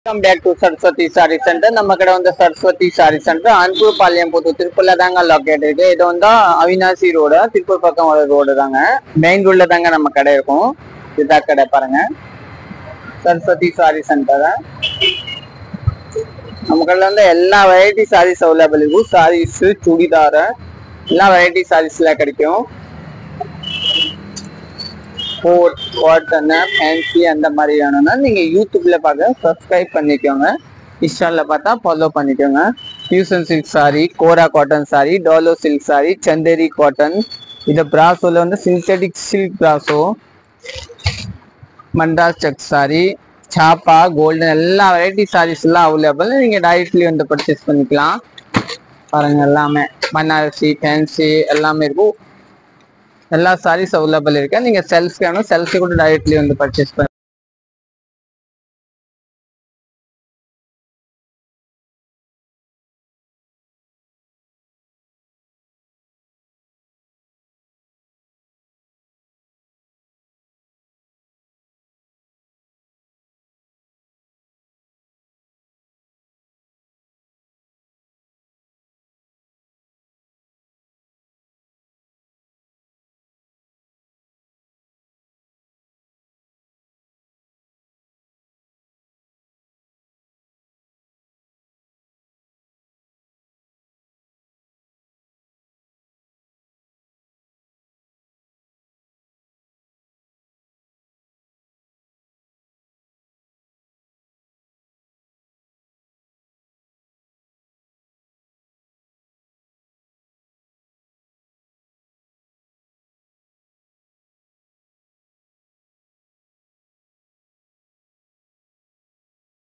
Welcome back to Saraswati Saree Center. நம்ம கடை வந்து Saraswati Saree Center அன்பூர் பாளையம் புது திருப்பூர்ல தாங்க லொகேட் இருக்கு. இது வந்து அவினாசி ரோடு திருப்பூர் பக்கம் ஒரு ரோடு தாங்க. மெயின் ரோட்ல தாங்க நம்ம கடை இருக்கும். இதுதான் கடை பாருங்க. Saraswati Saree Center. நம்ம கடையில வந்து எல்லா வெரைட்டி சாரீஸ் அவைலபிள் இருக்கும். சாரீஸ் சுடிதார் எல்லா வெரைட்டி சாரீஸ்ல கிடைக்கும். கோட் காட்டன் ஃபேன்சி அந்த மாதிரி வேணும்னா நீங்க யூடியூப்ல பார்க்க சப்ஸ்கிரைப் பண்ணிக்கோங்க. இன்ஸ்டால பார்த்தா ஃபாலோ பண்ணிக்கோங்க. Fusion silk sari, kora cotton sari, dola silk sari, Chanderi cotton, இது பிராசோல வந்து சிந்தட்டிக் சில்க் பிராசோ, மண்டாஸ் செக் சாரி, சாப்பா கோல்டன் எல்லா வெரைட்டி சாரீஸ் எல்லாம் அவைலபிள். நீங்க டைரக்ட்லி வந்து பர்ச்சேஸ் பண்ணிக்கலாம். பாருங்க எல்லாமே பனாரசி ஃபேன்சி எல்லாமே இருக்கும். எல்லா சாரீஸ் அவைலபிள் இருக்கு. நீங்க செல்ஸ் வேணும் செல்ஸ் கூட டைரக்ட்லி வந்து பர்ச்சேஸ் பண்ணி